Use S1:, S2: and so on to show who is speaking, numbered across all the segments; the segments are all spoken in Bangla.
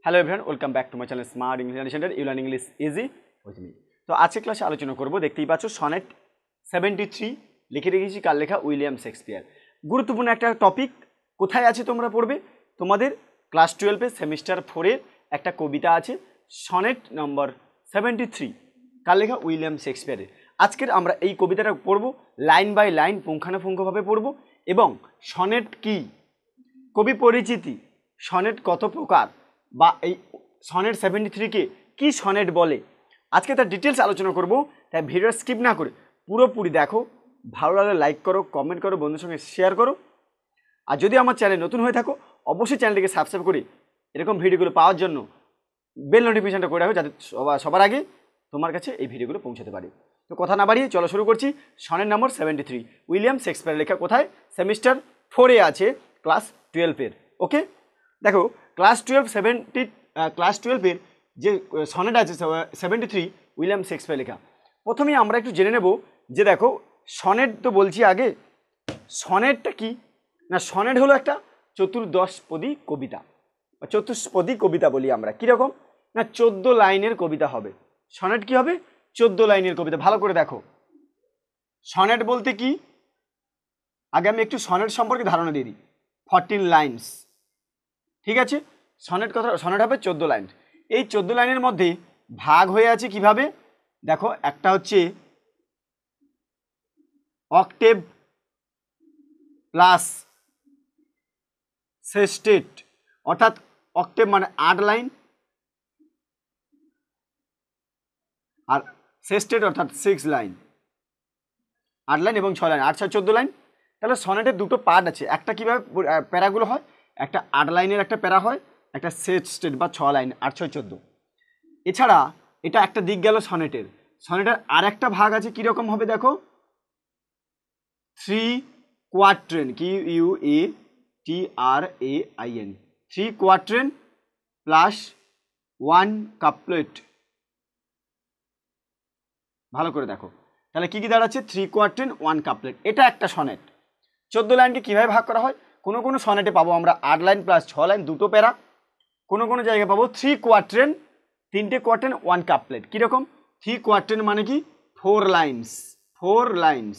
S1: Hello everyone, welcome back to my channel smart English learning centre. You learn English easy with me. তো আজকে ক্লাসে আলোচনা করব, দেখতেই পাচ্ছ সনেট 73 লিখে রেখেছি। কার লেখা? William Shakespeare. গুরুত্বপূর্ণ একটা টপিক। কোথায় আছে তোমরা পড়বে? তোমাদের ক্লাস 12 সেমিস্টার 4 একটা কবিতা আছে, সনেট নম্বর 73। কার লেখা? উইলিয়াম শেক্সপিয়ারের। আজকের আমরা এই কবিতাটা পড়ব, লাইন বাই লাইন পুঙ্খানুপুঙ্খভাবে পড়ব। এবং সনেট কি, কবি পরিচিতি, সনেট কত প্রকার, বা এই সনেট 73-কে কি সনেট বলে, আজকে তার ডিটেলস আলোচনা করব। তাই ভিডিও স্কিপ না করে পুরোপুরি দেখো। ভালো লাগলে লাইক করো, কমেন্ট করো, বন্ধুর সঙ্গে শেয়ার করো। আর যদি আমার চ্যানেল নতুন হয়ে থাকো, অবশ্যই চ্যানেলটিকে সাবস্ক্রাইব করে এরকম ভিডিওগুলো পাওয়ার জন্য বেল নোটিফিকেশনটা করে রাখো, যাতে সবার আগে তোমার কাছে এই ভিডিওগুলো পৌঁছাতে পারে। তো কথা না বাড়িয়ে চলো শুরু করছি। সনেট নম্বর 73 উইলিয়াম শেক্সপিয়ার লেখা। কোথায়? সেমিস্টার 4-এ আছে, ক্লাস 12-এর। ওকে, দেখো ক্লাস 12-এর যে সনেট আছে 73 উইলিয়াম শেক্সপিয়ার লেখা। প্রথমেই আমরা একটু জেনে নেব যে দেখো সনেট তো বলছি আগে, সনেটটা কি না, সনেট হলো একটা চতুর্দশপদী কবিতা বা চতুষ্পদী কবিতা বলি আমরা। কীরকম না, 14 লাইনের কবিতা হবে। সনেট কি হবে? 14 লাইনের কবিতা। ভালো করে দেখো, সনেট বলতে কি, আগে আমি একটু সনেট সম্পর্কে ধারণা দিয়ে দিই। 14 লাইনস, ঠিক আছে। সনেট হবে 14 লাইন। এই 14 লাইনের মধ্যে ভাগ হয়ে আছে কিভাবে? দেখো, একটা হচ্ছে অক্টেভ প্লাস সেস্টেট, অর্থাৎ অক্টেভ মানে 8 লাইন, আর সেস্টেট অর্থাৎ 6 লাইন। 8 লাইন এবং 6 লাইন, 8 6 14 লাইন। তাহলে সনেটের দুটো পার্ট আছে। একটা কিভাবে প্যারাগুলো হয়, একটা 8 লাইনের একটা প্যারা হয়, একটা সেস্টেট বা 6 লাইন, 8 6 14। এছাড়া এটা একটা দিক গেল সনেটের। সনেটের আর একটা ভাগ আছে, কীরকম হবে দেখো, 3 quatrain, QUATRAIN, 3 quatrain plus 1 couplet. ভালো করে দেখো, তাহলে কি কি দাঁড়াচ্ছে? 3 কোয়াট্রেন 1 কাপলেট। এটা একটা সনেট। 14 লাইনকে কীভাবে ভাগ করা হয়? কোনো কোনো সনেটে পাবো আমরা 8 লাইন প্লাস 6 লাইন, দুটো প্যারা। কোনো কোনো জায়গায় পাবো 3 কোয়াট্রেন, 3টে কোয়াট্রেন 1 কাপলেট। কীরকম? 3 কোয়াট্রেন মানে কি? 4 লাইনস, 4 লাইনস।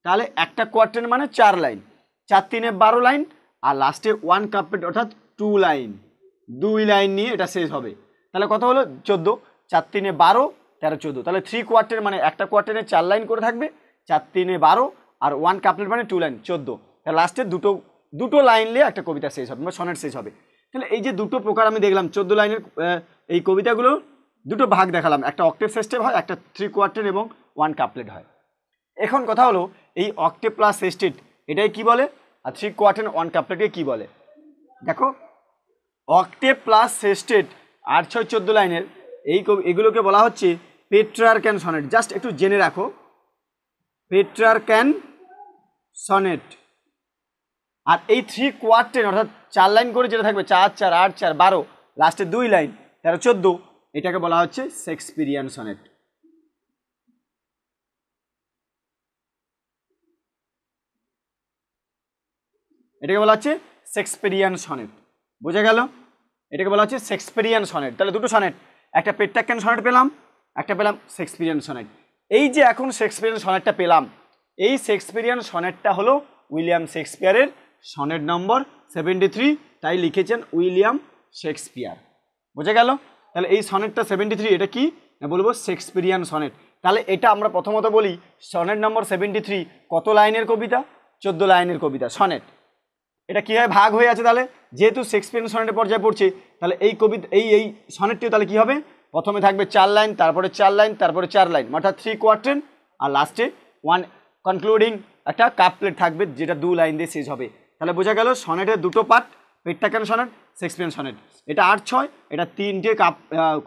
S1: তাহলে একটা কোয়াট্রেন মানে 4 লাইন, 4 3 12 লাইন, আর লাস্টে 1 কাপলেট অর্থাৎ 2 লাইন, 2 লাইন নিয়ে এটা শেষ হবে। তাহলে কত হলো? 14, 4 3 12, 13 14। তাহলে 3 কোয়ার্টের মানে একটা কোয়ার্টারে 4 লাইন করে থাকবে, 4 3 12, আর 1 কাপলেট মানে 2 লাইন, 14। তাহলে লাস্টে দুটো লাইন নিয়ে একটা কবিতা শেষ হবে বা সনেট শেষ হবে। তাহলে এই যে দুটো প্রকার আমি দেখলাম 14 লাইনের এই কবিতাগুলো, দুটো ভাগ দেখালাম, একটা অক্টেভ সেস্টেভ হয়, একটা 3 কোয়ার্টের এবং 1 কাপলেট হয়। এখন কথা হলো, এই অক্টেভ প্লাস সেস্টেড এটাই কি বলে, আর 3 কোয়ার্টের 1 কাপলেটকে কি বলে? দেখো, অক্টেভ প্লাস সেস্টেড 8 6 14 লাইনের এগুলোকে বলা হচ্ছে পেট্রার্ক্যান সনেট। জাস্ট একটু জেনে রাখো, পেট্রার্ক্যান সনেট। আর এই 3 কোয়ার্টেন অর্থাৎ 4 লাইন করে যেটা থাকবে, 4 4 8 4 12, লাস্টে 2 লাইন, 13 14, এটাকে বলা হচ্ছে শেক্সপিয়ারিয়ান সনেট। এটাকে বলা হচ্ছে শেক্সপিয়ারিয়ান সনেট। বোঝা গেল? এটাকে বলা হচ্ছে শেক্সপিয়ারিয়ান সনেট। তাহলে দুটো সনেট, একটা পেট্রার্ক্যান সনেট পেলাম, একটা পেলাম শেক্সপিয়ারিয়ান সনেট। এই যে এখন শেক্সপিয়ারিয়ান সনেটটা পেলাম, এই শেক্সপিয়ারিয়ান সনেটটা হলো উইলিয়াম শেক্সপিয়ারের সনেট নম্বর 73, তাই লিখেছেন উইলিয়াম শেক্সপিয়ার। বোঝা গেল? তাহলে এই সনেটটা 73 এটা কি বলবো? Shakespearean sonnet. তাহলে এটা আমরা প্রথমত বলি, সনেট নম্বর 73 কত লাইনের কবিতা? 14 লাইনের কবিতা, সনেট। এটা কীভাবে ভাগ হয়ে আছে? তাহলে যেহেতু শেক্সপিয়ারিয়ান সনেটের পর্যায়ে পড়ছে, তাহলে এই কবিতা এই সনেটটিও তাহলে কী হবে? প্রথমে থাকবে 4 লাইন, তারপরে 4 লাইন, তারপরে 4 লাইন, অর্থাৎ 3 কোয়ার্টেন, আর লাস্টে 1 কনক্লুডিং একটা কাপলেট থাকবে, যেটা 2 লাইন দিয়ে শেষ হবে। তাহলে বোঝা গেল সনেটের দুটো পার্ট, পেট্রার্ক্যান সনেট, শেক্সপিয়ারিয়ান সনেট। এটা 8 6, এটা 3টে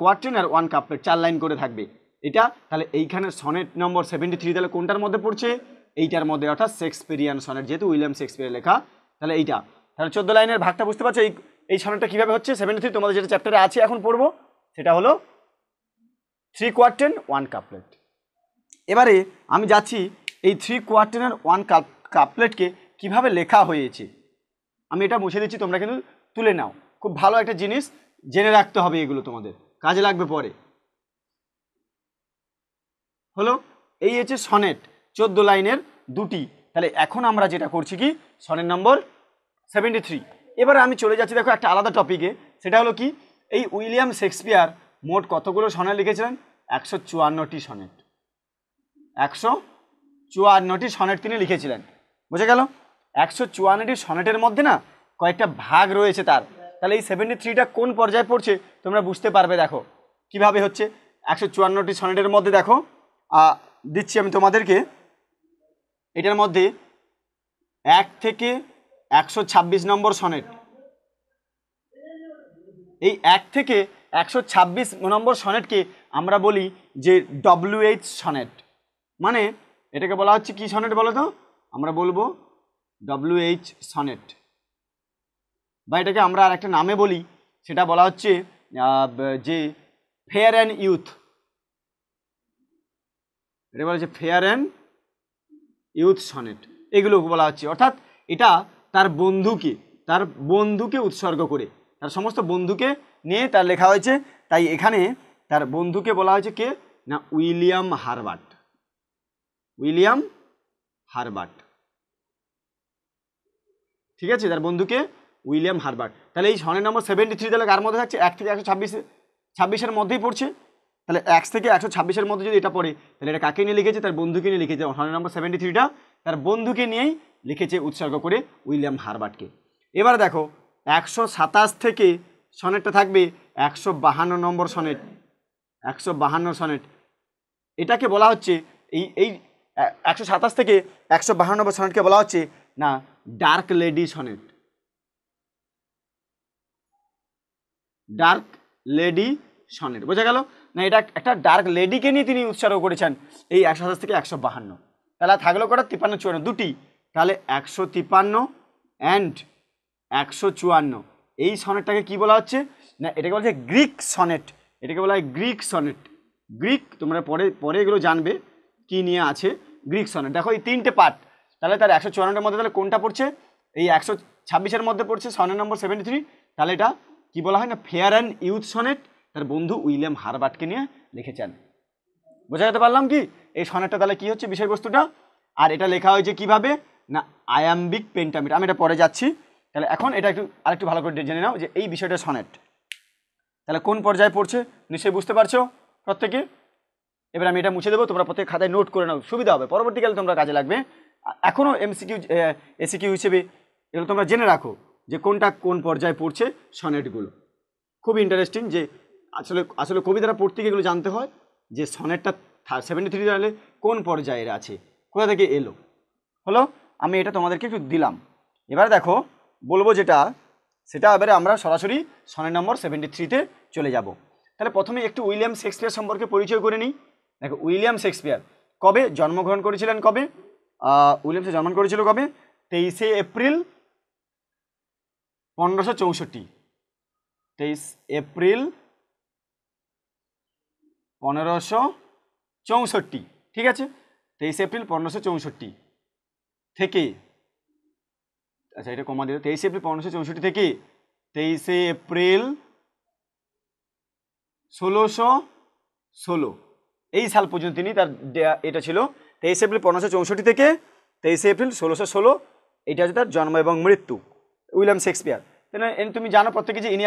S1: কোয়ার্টেন আর 1 কাপলেট, 4 লাইন করে থাকবে এটা। তাহলে এইখানে সনেট নম্বর 73 তাহলে কোনটার মধ্যে পড়ছে? এইটার মধ্যে, অর্থাৎ শেক্সপিয়ারিয়ান সনেট, যেহেতু উইলিয়াম শেক্সপিয়ার লেখা। তাহলে এইটা, তাহলে 14 লাইনের ভাগটা বুঝতে পারছো? এই সনেটটা কীভাবে হচ্ছে 73, তোমাদের যেটা চ্যাপ্টারে আছে এখন পড়বো, সেটা হলো 3 কোয়ার্টেন 1 কাপলেট। এবারে আমি যাচ্ছি এই 3 কোয়ার্টেনের 1 কাপলেটকে কিভাবে লেখা হয়েছে। আমি এটা মুছে দিচ্ছি, তোমরা কিন্তু তুলে নাও। খুব ভালো একটা জিনিস, জেনে রাখতে হবে, এগুলো তোমাদের কাজে লাগবে পরে। হলো, এই হচ্ছে সনেট 14 লাইনের দুটি। তাহলে এখন আমরা যেটা করছি কি, সনেট নম্বর 73। এবার আমি চলে যাচ্ছি দেখো একটা আলাদা টপিকে, সেটা হলো কি, এই উইলিয়াম শেক্সপিয়ার মোট কতগুলো সনেট লিখেছিলেন? 154টি সনেট, 154টি সনেট তিনি লিখেছিলেন। বুঝে গেল? 154টি সনেটের মধ্যে না কয়েকটা ভাগ রয়েছে তার। তাহলে এই 73টা কোন পর্যায়ে পড়ছে তোমরা বুঝতে পারবে। দেখো কিভাবে হচ্ছে। 154টি সনেটের মধ্যে দেখো দিচ্ছি আমি তোমাদেরকে, এটার মধ্যে 1 থেকে 126 নম্বর সনেট, এই 1 থেকে 126 নম্বর সনেটকে আমরা বলি যে WH সনেট। মানে এটাকে বলা হচ্ছে কি সনেট বলো তো? আমরা বলবো WH সনেট, বা এটাকে আমরা আর একটা নামে বলি, সেটা বলা হচ্ছে যে ফেয়ার অ্যান্ড ইউথ। এটা বলা হচ্ছে ফেয়ার অ্যান্ড ইউথ সনেট, এগুলো বলা হচ্ছে। অর্থাৎ এটা তার বন্ধুকে উৎসর্গ করে, তার সমস্ত বন্ধুকে নিয়ে তার লেখা হয়েছে। তাই এখানে তার বন্ধুকে বলা হয়েছে কে না, উইলিয়াম হারবার্ট। উইলিয়াম হারবার্ট, ঠিক আছে, তার বন্ধুকে উইলিয়াম হারবার্ট। তাহলে এই সনেট নম্বর 73 তাহলে কার মধ্যে থাকছে? 1 থেকে 126-এর মধ্যেই পড়ছে। তাহলে 1 থেকে 126-এর মধ্যে যদি এটা পড়ে, তাহলে এটা কাকে নিয়ে লিখেছে? তার বন্ধুকে নিয়ে লিখেছে। সনেট নম্বর 73টা তার বন্ধুকে নিয়েই লিখেছে, উৎসর্গ করে উইলিয়াম হারবার্টকে। এবার দেখো 127 থেকে সনেটটা থাকবে 152 নম্বর সনেট। 152 সনেট, এটাকে বলা হচ্ছে এই 127 থেকে 152 নম্বর সনেটকে বলা হচ্ছে না dark lady sonnet. Dark lady sonnet, বোঝা গেল না? এটা একটা ডার্ক লেডিকে নিয়ে তিনি উৎসর্গ করেছেন এই 127 থেকে 152। তাহলে থাকলো কটা? 53-54 দুটি। তাহলে 153 অ্যান্ড 154, এই সনেটটাকে কি বলা হচ্ছে না, এটাকে বলা হচ্ছে গ্রিক সনেট। এটাকে বলা হয় গ্রিক সনেট। গ্রিক, তোমরা পরে এগুলো জানবে কি নিয়ে আছে গ্রিক সনেট। দেখো এই 3টে পার্ট, তাহলে তার 154-এর মধ্যে তাহলে কোনটা পড়ছে? এই 126-এর মধ্যে পড়ছে সনেট নম্বর 73। তাহলে এটা কি বলা হয় না, ফেয়ার অ্যান্ড ইউথ সনেট, তার বন্ধু উইলিয়াম হারবার্টকে নিয়ে লিখেছেন। বোঝা যেতে পারলাম কি এই সনেটটা তাহলে কি হচ্ছে বিষয়বস্তুটা? আর এটা লেখা হয়েছে কিভাবে না, আয়াম্বিক পেন্টামিটার। আমি এটা পরে যাচ্ছি। তাহলে এখন এটা আরেকটু ভালো করে জেনে নাও যে এই বিষয়টা সনেট তাহলে কোন পর্যায়ে পড়ছে, নিশ্চয়ই বুঝতে পারছো প্রত্যেকে। এবার আমি এটা মুছে দেবো, তোমরা প্রত্যেক খাতায় নোট করে নাও, সুবিধা হবে, পরবর্তীকালে তোমরা কাজে লাগবে। এখনও MCQ ACQ হিসেবে এগুলো তোমরা জেনে রাখো যে কোনটা কোন পর্যায়ে পড়ছে সনেটগুলো। খুব ইন্টারেস্টিং যে আসলে কবিতাটা পড়তে গিয়ে এগুলো জানতে হয় যে সনেটটা 73 তাহলে কোন পর্যায়ের আছে, কোথা থেকে এলো। হলো, আমি এটা তোমাদেরকে একটু দিলাম। এবারে দেখো বলবো যেটা, সেটা এবারে আমরা সরাসরি সনেট নম্বর 73-তে চলে যাব। তাহলে প্রথমে একটু উইলিয়াম শেক্সপিয়ার সম্পর্কে পরিচয় করে নিই। দেখো উইলিয়াম শেক্সপিয়ার কবে জন্মগ্রহণ করেছিলেন? কবে উইলিয়াম শেক্সপিয়ার জন্মগ্রহণ করেছিল কবে? 23 এপ্রিল 1564। 23 এপ্রিল 1564, ঠিক আছে। 23 এপ্রিল 1564 থেকে, আচ্ছা এটা কমা দিল, 23 এপ্রিল 1564 থেকে 23 এপ্রিল 1616 এই সাল পর্যন্ত তিনি তার এটা ছিল 23 এপ্রিল 1564 থেকে 23 এপ্রিল 1616, এটা হচ্ছে তার জন্ম এবং মৃত্যু উইলিয়াম শেক্সপিয়ার। তুমি জানো প্রত্যেকে যে ইনি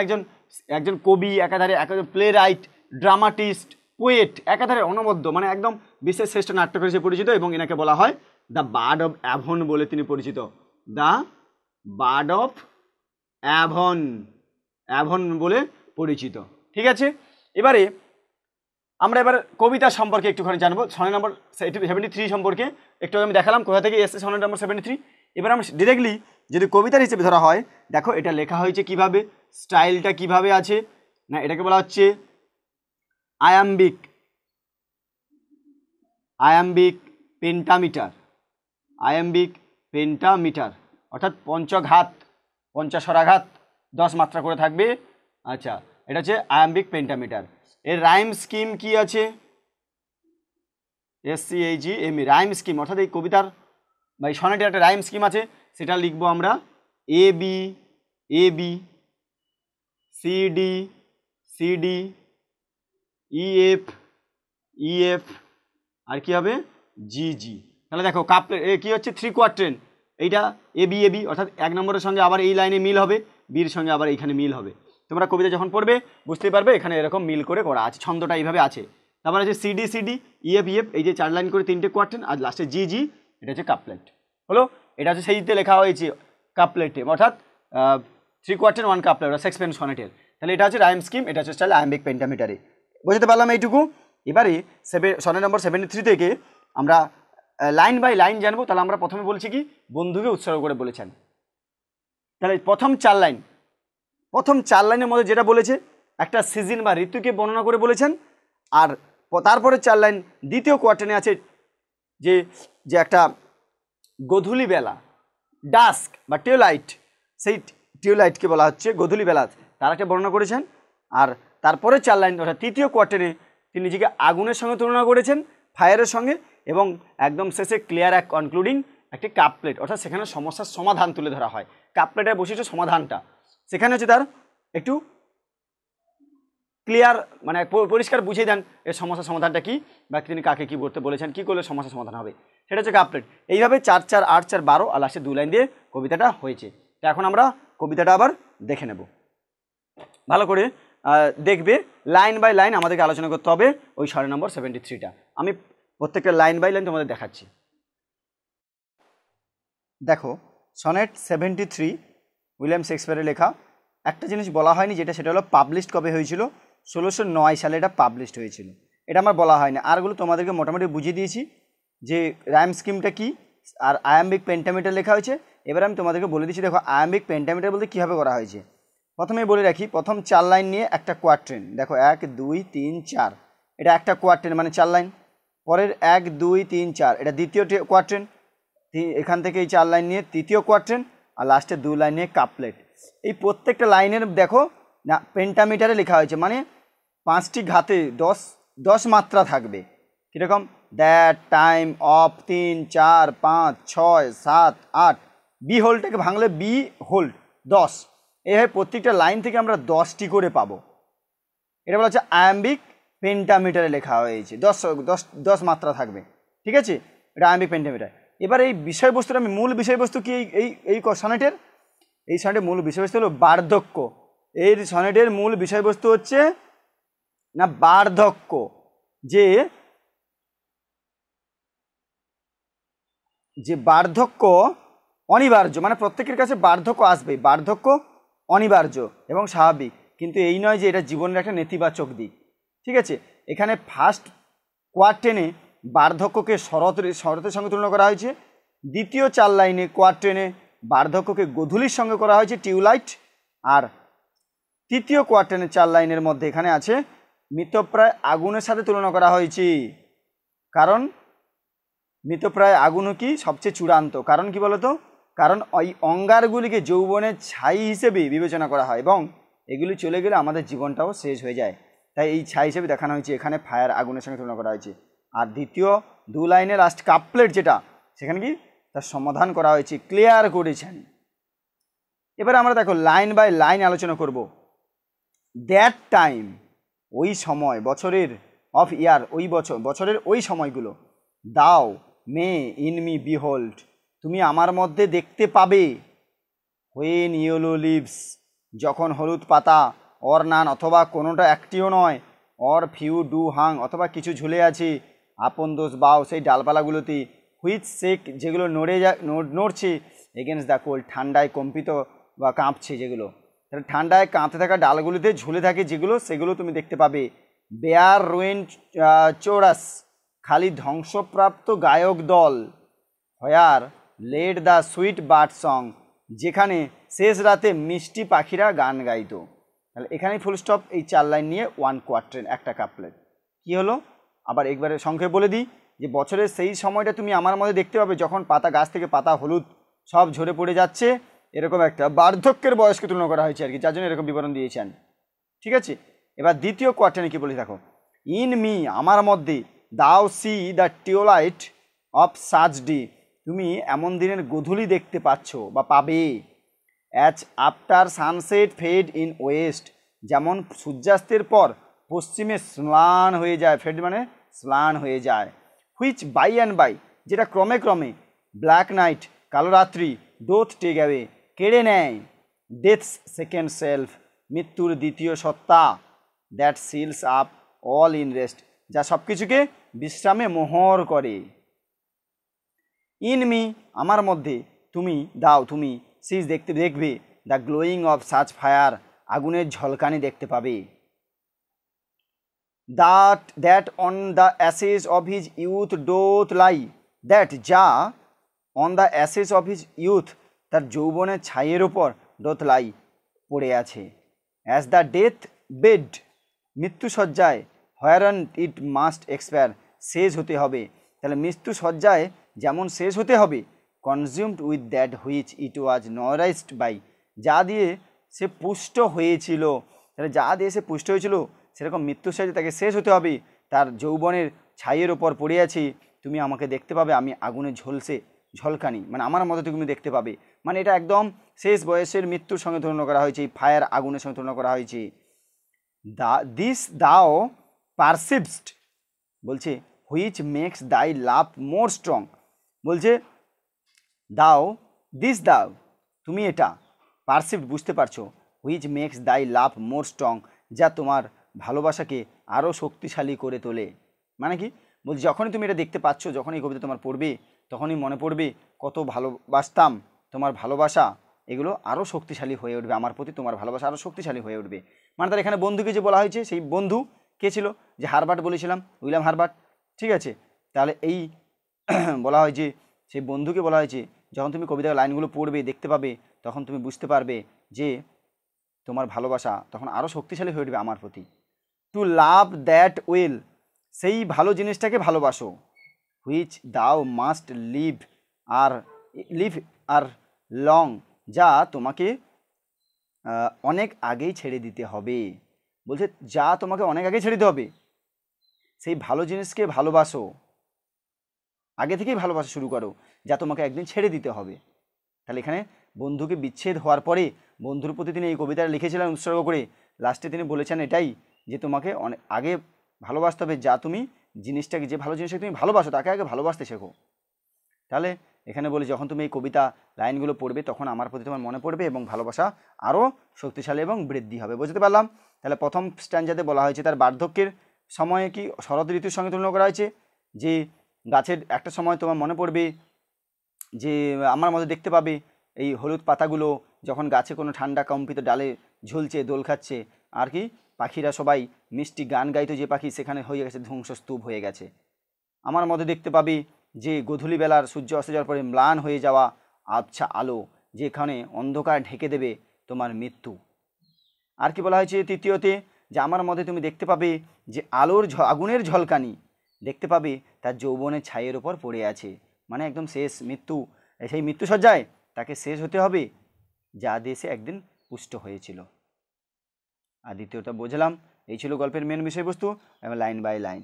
S1: একজন কবি, একাধারে একজন প্লে রাইট, ড্রামাটিস্ট, পোয়েট, একাধারে অনবদ্য, মানে একদম বিশ্বের শ্রেষ্ঠ নাট্যকার হিসেবে পরিচিত। এবং এনাকে বলা হয় দ্য বার্ড অফ অ্যাভন বলে তিনি পরিচিত। The bird of Avon, Avon বলে পরিচিত, ঠিক আছে। এবারে আমরা এবার কবিতা সম্পর্কে একটুখানি জানবো। সনেট নম্বর 73 সম্পর্কে একটু আমি দেখালাম কোথা থেকে এসছে সনেট নম্বর 73। এবার আমরা ডিরেক্টলি যদি কবিতার হিসেবে ধরা হয়, দেখো এটা লেখা হয়েছে কিভাবে, স্টাইলটা কিভাবে আছে না, এটাকে বলা হচ্ছে আয়াম্বিক পেন্টামিটার। আয়াম্বিক পেন্টামিটার অর্থাৎ পঞ্চঘাত, পঞ্চাশরাঘাত 10 মাত্রা করে থাকবে। আচ্ছা, এটা হচ্ছে আয়াম্বিক পেন্টামিটার। এর রাইম স্কিম কি আছে? SCHEME, রাইম স্কিম, অর্থাৎ এই কবিতার বা এই সনেটের একটা রাইম স্কিম আছে, সেটা লিখবো আমরা AB, CD, CD, EF, EF, আর কি হবে জিজি। তাহলে দেখো কাপলেট কি হচ্ছে 3 কোয়ার্টেন, এইটা এবি এবি অর্থাৎ 1 নম্বরের সঙ্গে আবার এই লাইনে মিল হবে, বির সঙ্গে আবার এইখানে মিল হবে। তোমরা কবিতা যখন পড়বে বুঝতেই পারবে এখানে এরকম মিল করে করা আছে, ছন্দটা এইভাবে আছে। তারপর আছে সিডি সিডি, ইএফ ইএফ, এই যে 4 লাইন করে 3টে কোয়ার্টেন, আর লাস্টে জি জি, এটা হচ্ছে কাপলেট হলো। এটা হচ্ছে সেইতে লেখা হয়েছে কাপলেটে, অর্থাৎ 3 কোয়ার্টেন 1 কাপলেট শেক্সপিয়ার সনেটের। তাহলে এটা হচ্ছে রাইম স্কিম, এটা হচ্ছে স্টাইল আয়াম্বিক পেন্টামিটারে। বুঝতে পারলাম এইটুকু। এবারে সনেট নম্বর 73 থেকে আমরা লাইন বাই লাইন জানবো। তাহলে আমরা প্রথমে বলছি কি বন্ধুকে উৎসর্গ করে বলেছেন। তাহলে প্রথম 4 লাইনের মধ্যে যেটা বলেছে একটা সিজন বা ঋতুকে বর্ণনা করে বলেছেন, আর তারপরে 4 লাইন দ্বিতীয় কোয়ার্টেনে আছে যে যে একটা গধূলি বেলা, ডাস্ক বা টিউলাইট, সেই টিউলাইটকে বলা হচ্ছে গধূলি বেলা, তার একটা বর্ণনা করেছেন। আর তারপরে 4 লাইন অর্থাৎ তৃতীয় কোয়ার্টেনে তিনি নিজেকে আগুনের সঙ্গে তুলনা করেছেন, ফায়ারের সঙ্গে, এবং একদম শেষে ক্লিয়ার এক কনক্লুডিং একটি কাপলেট, অর্থাৎ সেখানে সমস্যার সমাধান তুলে ধরা হয়। কাপলেটের বৈশিষ্ট্য সমাধানটা, সেখানে হচ্ছে তার একটু ক্লিয়ার মানে পরিষ্কার বুঝিয়ে দেন এর সমস্যার সমাধানটা কি, বা তিনি কাকে কি করতে বলেছেন, কি করলে সমস্যার সমাধান হবে, সেটা হচ্ছে কাপলেট। এইভাবে 4 4 8 4 12 আর লাস্টে 2 লাইন দিয়ে কবিতাটা হয়েছে। তো এখন আমরা কবিতাটা আবার দেখে নেব, ভালো করে দেখবে। লাইন বাই লাইন আমাদেরকে আলোচনা করতে হবে ওই সনেট নম্বর 73টা। আমি প্রত্যেকটা লাইন বাই লাইন তোমাদের দেখাচ্ছি। দেখো সনেট 73 উইলিয়াম শেক্সপিয়ারের লেখা। একটা জিনিস বলা হয়নি, যেটা সেটা হলো পাবলিশড কবে হয়েছিল, 1609 সালে এটা পাবলিশড হয়েছিল। এটা আমার বলা হয়নি, আরগুলো তোমাদেরকে মোটামুটি বুঝিয়ে দিয়েছি যে রাইম স্কিমটা কি, আর আয়াম্বিক পেন্টামিটার লেখা হয়েছে। এবার আমি তোমাদেরকে বলে দিচ্ছি, দেখো আয়াম্বিক পেন্টামিটার বলতে কীভাবে করা হয়েছে। প্রথমে বলে রাখি, প্রথম 4 লাইন নিয়ে একটা কোয়ার্টেন, দেখো 1 2 3 4, এটা একটা কোয়ার্টেন মানে 4 লাইন। পরের 1 2 3 4 এটা দ্বিতীয় কোয়ার্টেন, এখান থেকে এই 4 লাইন নিয়ে তৃতীয় কোয়ার্টেন, আর লাস্টে 2 লাইন নিয়ে কাপলেট। এই প্রত্যেকটা লাইনের দেখো না পেন্টামিটারে লেখা হয়েছে, মানে 5টি ঘাতে 10 মাত্রা থাকবে। কীরকম, দ্যাট, টাইম, অফ, 3 4 5 6 7 8, বি হোল্ডটাকে ভাঙলে বি হোল্ড 10, এইভাবে প্রত্যেকটা লাইন থেকে আমরা 10টি করে পাবো। এটা বলা হচ্ছে আয়াম্বিক পেন্টামিটারে লেখা হয়েছে, 10 মাত্রা থাকবে, ঠিক আছে, এটা আয়াম্বিক পেন্টামিটার। এবার এই বিষয়বস্তুটা আমি মূল বিষয়বস্তু কি এই সনেটের, এই সনেটের মূল বিষয়বস্তু হলো বার্ধক্য। এই সনেটের মূল বিষয়বস্তু হচ্ছে না বার্ধক্য, যে বার্ধক্য অনিবার্য, মানে প্রত্যেকের কাছে বার্ধক্য আসবে, বার্ধক্য অনিবার্য এবং স্বাভাবিক, কিন্তু এই নয় যে এটা জীবনের একটা নেতিবাচক দিক, ঠিক আছে। এখানে ফার্স্ট কোয়ার্টেনে বার্ধক্যকে শরতের সঙ্গে তুলনা করা হয়েছে, দ্বিতীয় 4 লাইনে কোয়ার্টেনে বার্ধক্যকে গধূলির সঙ্গে করা হয়েছে টিউলাইট, আর তৃতীয় কোয়ার্টেনে 4 লাইনের মধ্যে এখানে আছে মৃতপ্রায় আগুনের সাথে তুলনা করা হয়েছে। কারণ মৃতপ্রায় আগুন কি সবচেয়ে চূড়ান্ত, কারণ কি বলতো, কারণ ওই অঙ্গারগুলিকে যৌবনের ছাই হিসেবে বিবেচনা করা হয় এবং এগুলি চলে গেলে আমাদের জীবনটাও শেষ হয়ে যায়, তাই এই ছাই হিসেবে দেখানো হয়েছে। এখানে ফায়ার আগুনের সঙ্গে তুলনা করা হয়েছে। আর দ্বিতীয় 2 লাইনে লাস্ট কাপলেট যেটা, সেখানে কি তার সমাধান করা হয়েছে, ক্লিয়ার করেছেন। এবার আমরা দেখো লাইন বাই লাইন আলোচনা করব। দ্যাট টাইম, ওই সময়, বছরের, অফ ইয়ার, ওই বছরের ওই সময়গুলো, দাও মে ইন মি বিহোল্ড, তুমি আমার মধ্যে দেখতে পাবে, হোয়েন ইয়েলো লিভস, যখন হলুদ পাতা, অর নান, অথবা কোনোটা একটিও নয়, অর ফিউ ডু হাং, অথবা কিছু ঝুলে আছে, আপন দোষ বাও, সেই ডালপালাগুলোতে, হুইচ শেক, যেগুলো নড়ছে, এগেনস্ট দ্য কোল্ড, ঠান্ডায় কম্পিত বা কাঁপছে যেগুলো, তাহলে ঠান্ডায় কাঁপতে থাকা ডালগুলিতে ঝুলে থাকে যেগুলো, সেগুলো তুমি দেখতে পাবে। বেয়ার রুইন চোরাস, খালি ধ্বংসপ্রাপ্ত গায়ক দল, where late the sweet bird sang, যেখানে শেষ রাতে মিষ্টি পাখিরা গান গাইতো। তাহলে এখানেই ফুল স্টপ, এই 4 লাইন নিয়ে 1 কোয়ার্টেন, একটা কাপলেট। কি হলো, আবার একবারে সংক্ষেপে বলে দিই, যে বছরের সেই সময়টা তুমি আমার মধ্যে দেখতে পাবে যখন পাতা, গাছ থেকে পাতা হলুদ সব ঝরে পড়ে যাচ্ছে, এরকম একটা বার্ধক্যের বয়সকে তুলনা করা হয়েছে আর কি, যার জন্য এরকম বিবরণ দিয়েছেন, ঠিক আছে। এবার দ্বিতীয় কোয়ার্টেনে কি বলি দেখো, ইন মি, আমার মধ্যে, thou see the twilight of such day, তুমি এমন দিনের গধূলি দেখতে পাচ্ছ বা পাবে, as after sunset fade in west, যেমন সূর্যাস্তের পর পশ্চিমে স্নান হয়ে যায়, ফেড মানে স্নান হয়ে যায়। হুইচ বাই অ্যান্ড বাই, যেটা ক্রমে ক্রমে, ব্ল্যাক নাইট, কালো রাত্রি, ডোথ টেক অ্যাওয়ে, কেড়ে নেয়, ডেথস সেকেন্ড সেলফ, মৃত্যুর দ্বিতীয় সত্তা, that seals up all in rest, যা সব কিছুকে বিশ্রামে মোহর করে। ইন মি, আমার মধ্যে, তুমি দাও, তুমি সিজ, দেখবে the glowing of such fire, আগুনের ঝলকানি দেখতে পাবে। That on the ashes of his youth doth lie, that যা on the ashes of his youth, তার যৌবনের ছাইয়ের ওপর ডোথ লাই, পড়ে আছে। অ্যাজ দ্য ডেথ বেড, মৃত্যুসজ্জায়, হোয়ারন ইট মাস্ট এক্সপায়ার, শেষ হতে হবে। তাহলে মৃত্যুসজ্জায় যেমন শেষ হতে হবে, consumed with that which it was nourished by, যা দিয়ে সে পুষ্ট হয়েছিল। তাহলে যা দিয়ে সে পুষ্ট হয়েছিল সেরকম মৃত্যুসজ্জায় তাকে শেষ হতে হবে। তার যৌবনের ছাইয়ের ওপর পড়ে আছি, তুমি আমাকে দেখতে পাবে, আমি আগুনে ঝলসে ঝলকানি, মানে আমার মতো তুমি দেখতে পাবে। মানে এটা একদম শেষ বয়সের মৃত্যুর সঙ্গে তুলনা করা হয়েছে, এই ফায়ার আগুনের সঙ্গে তুলনা করা হয়েছে। দিস দাও পারসিভড, বলছে হুইচ মেক্স দাই লাভ মোর স্ট্রং, বলছে দাও, দাও, তুমি এটা, পারসিভড বুঝতে পারছো, হুইচ মেক্স দাই লাভ মোর স্ট্রং, যা তোমার ভালোবাসাকে আরও শক্তিশালী করে তোলে। মানে কি বলছি, যখনই তুমি এটা দেখতে পাচ্ছ, যখন এই কবিতা তোমার পড়বে, তখনই মনে পড়বে কত ভালোবাসতাম, তোমার ভালোবাসা এগুলো আরও শক্তিশালী হয়ে উঠবে, আমার প্রতি তোমার ভালোবাসা আরও শক্তিশালী হয়ে উঠবে। মানে তার এখানে বন্ধুকে যে বলা হয়েছে, সেই বন্ধু কে ছিল, যে হারবার্ট বলেছিলাম, উইলিয়াম হারবার্ট, ঠিক আছে। তাহলে এই বলা হয় যে সেই বন্ধুকে বলা হয়েছে, যখন তুমি কবিতার লাইনগুলো পড়বে, দেখতে পাবে, তখন তুমি বুঝতে পারবে যে তোমার ভালোবাসা তখন আরও শক্তিশালী হয়ে উঠবে আমার প্রতি। টু লাভ দ্যাট উইল, সেই ভালো জিনিসটাকে ভালোবাসো, হুইচ দাও মাস্ট লিভ আর লং, যা তোমাকে অনেক আগেই ছেড়ে দিতে হবে। বলছে যা তোমাকে অনেক আগেই ছেড়ে দিতে হবে, সেই ভালো জিনিসকে ভালোবাসো, আগে থেকেই ভালোবাসা শুরু করো, যা তোমাকে একদিন ছেড়ে দিতে হবে। তাহলে এখানে বন্ধুকে বিচ্ছেদ হওয়ার পরে বন্ধুর প্রতি তিনি এই কবিতাটা লিখেছিলেন উৎসর্গ করে, লাস্টে তিনি বলেছেন এটাই, যে তোমাকে অনেক আগে ভালোবাসতে হবে, যা তুমি জিনিসটাকে, যে ভালো জিনিসটাকে তুমি ভালোবাসো, তাকে আগে ভালোবাসতে শেখো। তাহলে এখানে বলি, যখন তুমি এই কবিতা লাইনগুলো পড়বে, তখন আমার প্রতি তোমার মনে পড়বে এবং ভালোবাসা আরও শক্তিশালী এবং বৃদ্ধি হবে। বুঝতে পারলাম? তাহলে প্রথম স্ট্যান্ডাতে বলা হয়েছে তার বার্ধক্যের সময়ে কি শরৎ ঋতুর সঙ্গে তুলনা করা হয়েছে, যে গাছের একটা সময় তোমার মনে পড়বে, যে আমার মধ্যে দেখতে পাবে এই হলুদ পাতাগুলো যখন গাছে কোনো ঠান্ডা কম্পিত ডালে ঝুলছে, দোল খাচ্ছে, আর কি পাখিরা সবাই মিষ্টি গান গাইতো, যে পাখি সেখানে হয়ে গেছে ধ্বংসস্তূপ হয়ে গেছে। আমার মধ্যে দেখতে পাবে যে গধূলি বেলার সূর্য অস্ত যাওয়ার পরে ম্লান হয়ে যাওয়া আবছা আলো, যেখানে অন্ধকার ঢেকে দেবে তোমার মৃত্যু। আর কি বলা হয়েছে তৃতীয়তে, যে আমার মধ্যে তুমি দেখতে পাবে যে আগুনের ঝলকানি দেখতে পাবে, তার যৌবনের ছাইয়ের ওপর পড়ে আছে, মানে একদম শেষ মৃত্যু, সেই মৃত্যুসজ্জায় তাকে শেষ হতে হবে, যা দেশে একদিন পুষ্ট হয়েছিল। আর দ্বিতীয়টা বুঝলাম, এই ছিল গল্পের মেন বিষয়বস্তু এবং লাইন বাই লাইন।